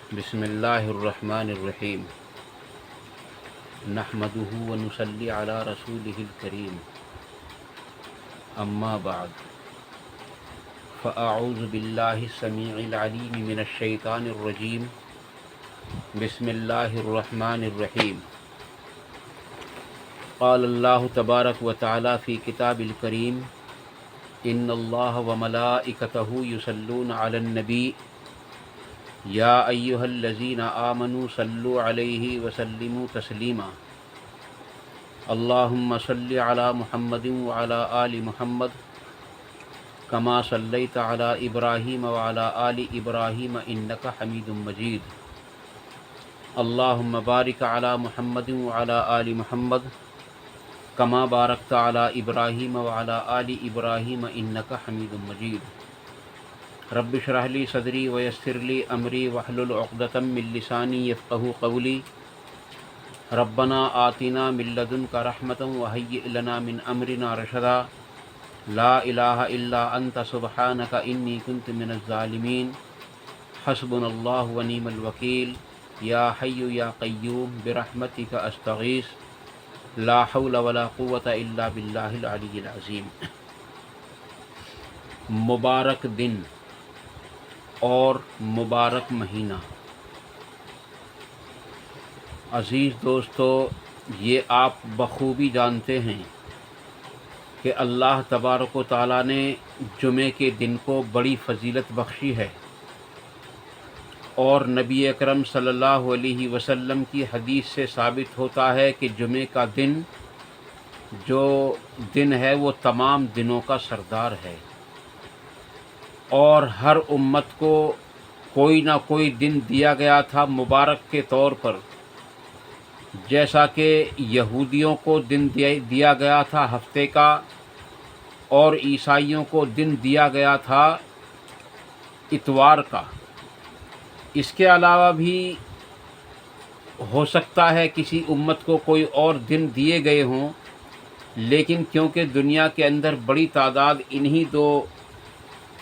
بسم اللہ الرحمن الرحیم نحمده ونصلی علی رسوله الکریم اما بعد فاعوذ باللہ السمیع العلیم من الشیطان الرجیم بسم اللہ الرحمن الرحیم قال اللہ تبارک و تعالی فی کتاب الکریم ان اللہ وملائکتہ یصلون علی النبی یا ایہا الذین آمنوا صلوا علیہ وسلموا تسلیما اللہم صل علی محمد وعلی آل محمد کما صلیت علی ابراہیم وعلی آل ابراہیم انک حمید مجید اللہم بارک علی محمد وعلی آل محمد کما بارکت علی ابراہیم وعلی آل ابراہیم انک حمید مجید رب اشرح لی صدری ویسر لی امری واحلل عقدۃ من لسانی یفقہوا قولی ربنا آتنا من لدنک رحمۃ وہیئ لنا من امرنا رشدا لا الہ الا انت سبحانک انی کنت من الظالمین حسبنا اللہ ونعم الوکیل یا حی یا قیوم برحمتک استغیث لا حول ولا قوة الا باللہ العلی العظیم۔ مبارک دن اور مبارک مہینہ۔ عزیز دوستو، یہ آپ بخوبی جانتے ہیں کہ اللہ تبارک و تعالیٰ نے جمعے کے دن کو بڑی فضیلت بخشی ہے، اور نبی اکرم صلی اللہ علیہ وسلم کی حدیث سے ثابت ہوتا ہے کہ جمعے کا دن جو دن ہے وہ تمام دنوں کا سردار ہے، اور ہر امت کو کوئی نہ کوئی دن دیا گیا تھا مبارک کے طور پر، جیسا کہ یہودیوں کو دن دیا گیا تھا ہفتے کا، اور عیسائیوں کو دن دیا گیا تھا اتوار کا۔ اس کے علاوہ بھی ہو سکتا ہے کسی امت کو کوئی اور دن دیے گئے ہوں، لیکن کیونکہ دنیا کے اندر بڑی تعداد انہی دو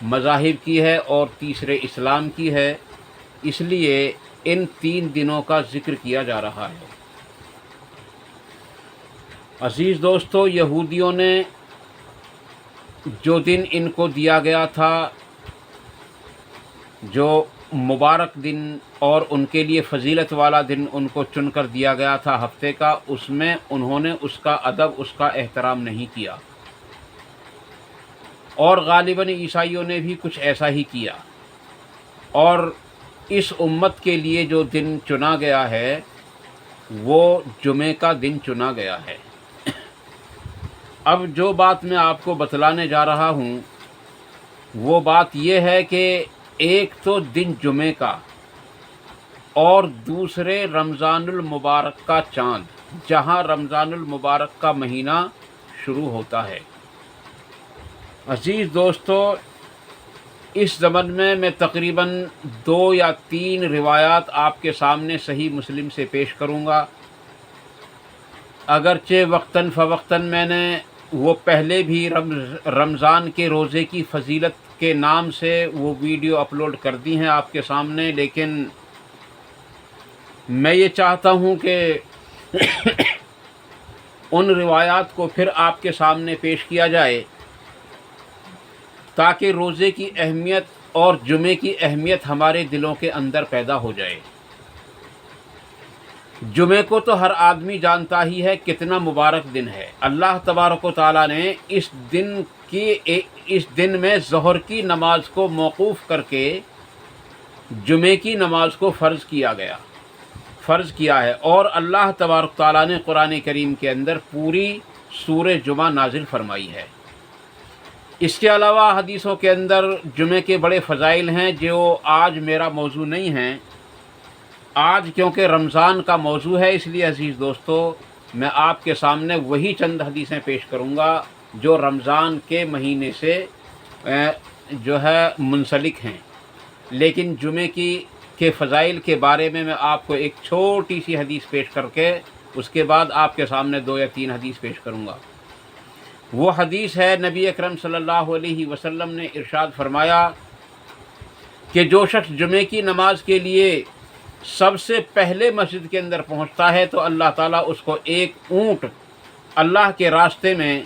مذاہب کی ہے اور تیسرے اسلام کی ہے، اس لیے ان تین دنوں کا ذکر کیا جا رہا ہے۔ عزیز دوستو، یہودیوں نے جو دن ان کو دیا گیا تھا، جو مبارک دن اور ان کے لیے فضیلت والا دن ان کو چن کر دیا گیا تھا ہفتے کا، اس میں انہوں نے اس کا ادب، اس کا احترام نہیں کیا، اور غالباً عیسائیوں نے بھی کچھ ایسا ہی کیا، اور اس امت کے لیے جو دن چنا گیا ہے وہ جمعے کا دن چنا گیا ہے۔ اب جو بات میں آپ کو بتلانے جا رہا ہوں وہ بات یہ ہے کہ ایک تو دن جمعے کا، اور دوسرے رمضان المبارک کا چاند، جہاں رمضان المبارک کا مہینہ شروع ہوتا ہے۔ عزیز دوستو، اس زمن میں تقریباً 2 یا 3 روایات آپ کے سامنے صحیح مسلم سے پیش کروں گا، اگرچہ وقتاً فوقتاً میں نے وہ پہلے بھی رمضان کے روزے کی فضیلت کے نام سے وہ ویڈیو اپلوڈ کر دی ہیں آپ کے سامنے، لیکن میں یہ چاہتا ہوں کہ ان روایات کو پھر آپ کے سامنے پیش کیا جائے، تاکہ روزے کی اہمیت اور جمعے کی اہمیت ہمارے دلوں کے اندر پیدا ہو جائے۔ جمعے کو تو ہر آدمی جانتا ہی ہے کتنا مبارک دن ہے۔ اللہ تبارک و تعالیٰ نے اس دن میں ظہر کی نماز کو موقوف کر کے جمعے کی نماز کو فرض کیا ہے، اور اللہ تبارک و تعالیٰ نے قرآن کریم کے اندر پوری سورہ جمعہ نازل فرمائی ہے۔ اس کے علاوہ حدیثوں کے اندر جمعے کے بڑے فضائل ہیں جو آج میرا موضوع نہیں ہیں۔ آج کیونکہ رمضان کا موضوع ہے، اس لیے عزیز دوستو میں آپ کے سامنے وہی چند حدیثیں پیش کروں گا جو رمضان کے مہینے سے جو ہے منسلک ہیں، لیکن جمعے کے فضائل کے بارے میں آپ کو ایک چھوٹی سی حدیث پیش کر کے اس کے بعد آپ کے سامنے 2 یا 3 حدیث پیش کروں گا۔ وہ حدیث ہے، نبی اکرم صلی اللہ علیہ وسلم نے ارشاد فرمایا کہ جو شخص جمعے کی نماز کے لیے سب سے پہلے مسجد کے اندر پہنچتا ہے تو اللہ تعالیٰ اس کو ایک اونٹ اللہ کے راستے میں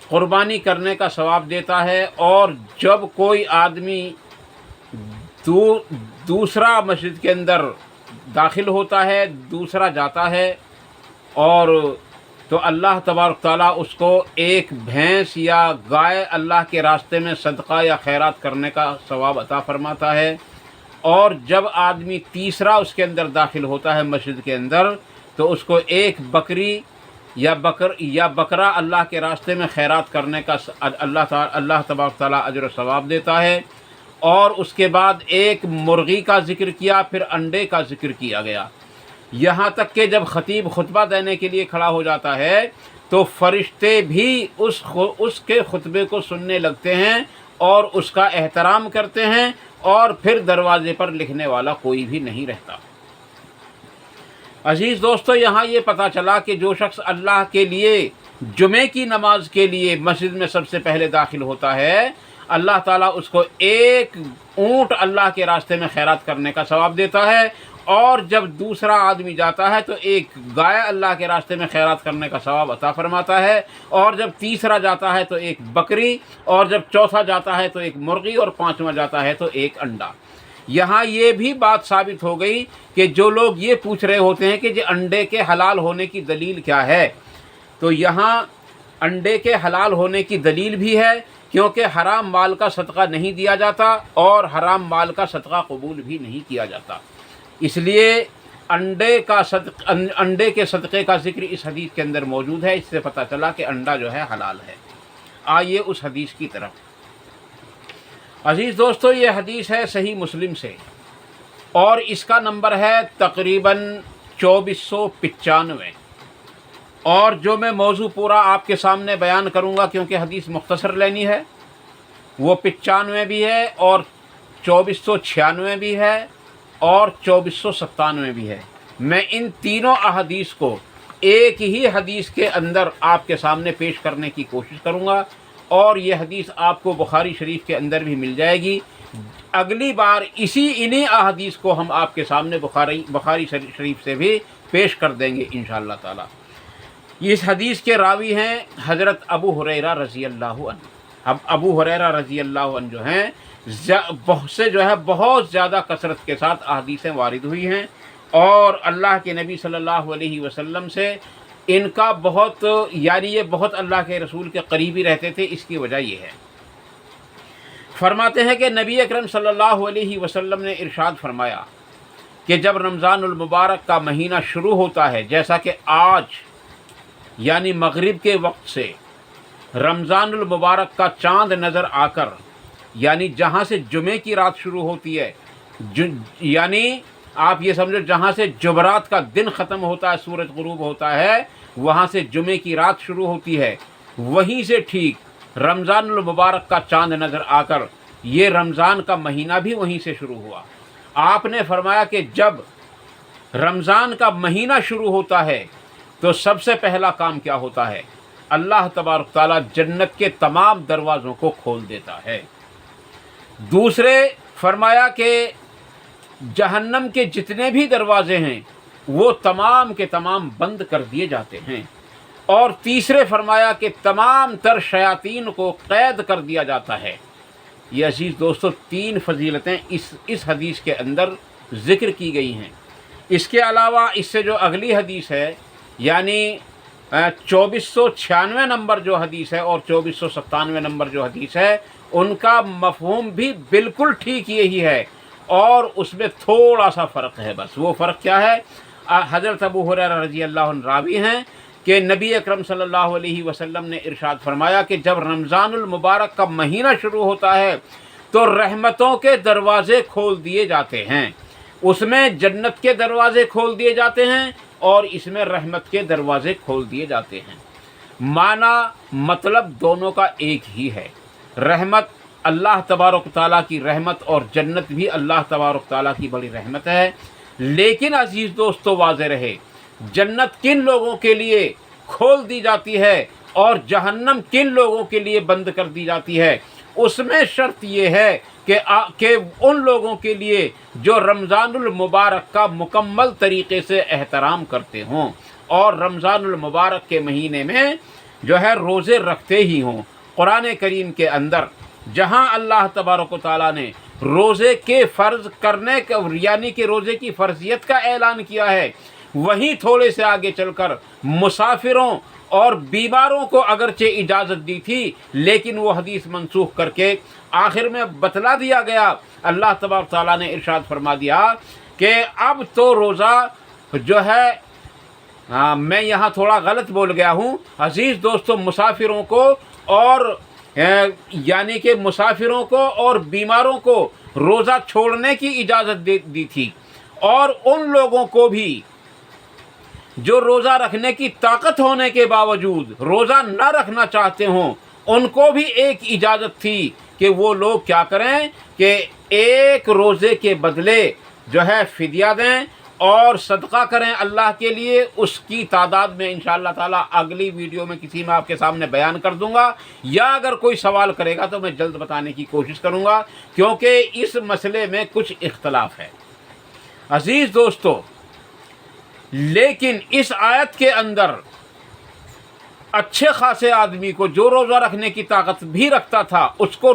قربانی کرنے کا ثواب دیتا ہے، اور جب کوئی آدمی دوسرا مسجد کے اندر داخل ہوتا ہے، دوسرا جاتا ہے، اور تو اللہ تبارک تعالیٰ اس کو ایک بھینس یا گائے اللہ کے راستے میں صدقہ یا خیرات کرنے کا ثواب عطا فرماتا ہے، اور جب آدمی تیسرا اس کے اندر داخل ہوتا ہے مسجد کے اندر تو اس کو ایک بکری یا بکرا اللہ کے راستے میں خیرات کرنے کا اللہ تبارک تعالیٰ اجر و ثواب دیتا ہے۔ اور اس کے بعد ایک مرغی کا ذکر کیا، پھر انڈے کا ذکر کیا گیا، یہاں تک کہ جب خطیب خطبہ دینے کے لیے کھڑا ہو جاتا ہے تو فرشتے بھی اس کے خطبے کو سننے لگتے ہیں اور اس کا احترام کرتے ہیں، اور پھر دروازے پر لکھنے والا کوئی بھی نہیں رہتا۔ عزیز دوستو، یہاں یہ پتہ چلا کہ جو شخص اللہ کے لیے جمعے کی نماز کے لیے مسجد میں سب سے پہلے داخل ہوتا ہے، اللہ تعالیٰ اس کو ایک اونٹ اللہ کے راستے میں خیرات کرنے کا ثواب دیتا ہے، اور جب دوسرا آدمی جاتا ہے تو ایک گائے اللہ کے راستے میں خیرات کرنے کا ثواب عطا فرماتا ہے، اور جب تیسرا جاتا ہے تو ایک بکری، اور جب چوتھا جاتا ہے تو ایک مرغی، اور پانچواں جاتا ہے تو ایک انڈا۔ یہاں یہ بھی بات ثابت ہو گئی کہ جو لوگ یہ پوچھ رہے ہوتے ہیں کہ جی انڈے کے حلال ہونے کی دلیل کیا ہے، تو یہاں انڈے کے حلال ہونے کی دلیل بھی ہے، کیونکہ حرام مال کا صدقہ نہیں دیا جاتا اور حرام مال کا صدقہ قبول بھی نہیں کیا جاتا، اس لیے انڈے کے صدقے کا ذکر اس حدیث کے اندر موجود ہے۔ اس سے پتہ چلا کہ انڈا جو ہے حلال ہے۔ آئیے اس حدیث کی طرف۔ عزیز دوستو، یہ حدیث ہے صحیح مسلم سے، اور اس کا نمبر ہے تقریباً 2495، اور جو میں موضوع پورا آپ کے سامنے بیان کروں گا کیونکہ حدیث مختصر لینی ہے، وہ 95 بھی ہے، اور 2496 بھی ہے، اور 2497 بھی ہے۔ میں ان تینوں احادیث کو ایک ہی حدیث کے اندر آپ کے سامنے پیش کرنے کی کوشش کروں گا، اور یہ حدیث آپ کو بخاری شریف کے اندر بھی مل جائے گی۔ اگلی بار انہی احادیث کو ہم آپ کے سامنے بخاری شریف سے بھی پیش کر دیں گے انشاءاللہ تعالی۔ اس حدیث کے راوی ہیں حضرت ابو ہریرہ رضی اللہ عنہ۔ اب ابو ہریرہ رضی اللہ عنہ جو ہیں بہت زیادہ کثرت کے ساتھ احادیثیں وارد ہوئی ہیں، اور اللہ کے نبی صلی اللہ علیہ وسلم سے ان کا یہ بہت اللہ کے رسول کے قریبی رہتے تھے۔ اس کی وجہ یہ ہے، فرماتے ہیں کہ نبی اکرم صلی اللہ علیہ وسلم نے ارشاد فرمایا کہ جب رمضان المبارک کا مہینہ شروع ہوتا ہے، جیسا کہ آج یعنی مغرب کے وقت سے رمضان المبارک کا چاند نظر آ کر، یعنی جہاں سے جمعے کی رات شروع ہوتی ہے، یعنی آپ یہ سمجھو جہاں سے جمعرات کا دن ختم ہوتا ہے، سورج غروب ہوتا ہے، وہاں سے جمعے کی رات شروع ہوتی ہے، وہیں سے ٹھیک رمضان المبارک کا چاند نظر آ کر یہ رمضان کا مہینہ بھی وہیں سے شروع ہوا۔ آپ نے فرمایا کہ جب رمضان کا مہینہ شروع ہوتا ہے تو سب سے پہلا کام کیا ہوتا ہے؟ اللہ تبارک تعالیٰ جنت کے تمام دروازوں کو کھول دیتا ہے۔ دوسرے فرمایا کہ جہنم کے جتنے بھی دروازے ہیں وہ تمام کے تمام بند کر دیے جاتے ہیں، اور تیسرے فرمایا کہ تمام تر شیاطین کو قید کر دیا جاتا ہے۔ یہ عزیز دوستو 3 فضیلتیں اس حدیث کے اندر ذکر کی گئی ہیں۔ اس کے علاوہ اس سے جو اگلی حدیث ہے، یعنی 2496 نمبر جو حدیث ہے اور 2497 نمبر جو حدیث ہے، ان کا مفہوم بھی بالکل ٹھیک یہی ہے، اور اس میں تھوڑا سا فرق ہے۔ بس وہ فرق کیا ہے؟ حضرت ابو ہریرہ رضی اللہ عنہ راوی ہیں کہ نبی اکرم صلی اللہ علیہ وسلم نے ارشاد فرمایا کہ جب رمضان المبارک کا مہینہ شروع ہوتا ہے تو رحمتوں کے دروازے کھول دیے جاتے ہیں، اس میں جنت کے دروازے کھول دیے جاتے ہیں، اور اس میں رحمت کے دروازے کھول دیے جاتے ہیں۔ معنی مطلب دونوں کا ایک ہی ہے۔ رحمت اللہ تبارک تعالیٰ کی رحمت، اور جنت بھی اللہ تبارک تعالیٰ کی بڑی رحمت ہے۔ لیکن عزیز دوستو واضح رہے، جنت کن لوگوں کے لیے کھول دی جاتی ہے اور جہنم کن لوگوں کے لیے بند کر دی جاتی ہے، اس میں شرط یہ ہے کہ ان لوگوں کے لیے جو رمضان المبارک کا مکمل طریقے سے احترام کرتے ہوں اور رمضان المبارک کے مہینے میں جو ہے روزے رکھتے ہی ہوں۔ قرآن کریم کے اندر جہاں اللہ تبارک و تعالیٰ نے روزے کے فرض کرنے کا یعنی کہ روزے کی فرضیت کا اعلان کیا ہے، وہیں تھوڑے سے آگے چل کر مسافروں اور بیماروں کو اگرچہ اجازت دی تھی، لیکن وہ حدیث منسوخ کر کے آخر میں بتلا دیا گیا۔ اللہ تبارک تعالیٰ نے ارشاد فرما دیا کہ اب تو روزہ جو ہے میں یہاں تھوڑا غلط بول گیا ہوں عزیز دوستوں، مسافروں کو اور یعنی کہ مسافروں کو اور بیماروں کو روزہ چھوڑنے کی اجازت دی تھی، اور ان لوگوں کو بھی جو روزہ رکھنے کی طاقت ہونے کے باوجود روزہ نہ رکھنا چاہتے ہوں، ان کو بھی ایک اجازت تھی کہ وہ لوگ کیا کریں کہ ایک روزے کے بدلے جو ہے فدیہ دیں اور صدقہ کریں اللہ کے لیے۔ اس کی تعداد میں انشاءاللہ تعالیٰ اگلی ویڈیو میں کسی میں آپ کے سامنے بیان کر دوں گا، یا اگر کوئی سوال کرے گا تو میں جلد بتانے کی کوشش کروں گا، کیونکہ اس مسئلے میں کچھ اختلاف ہے عزیز دوستو۔ لیکن اس آیت کے اندر اچھے خاصے آدمی کو جو روزہ رکھنے کی طاقت بھی رکھتا تھا، اس کو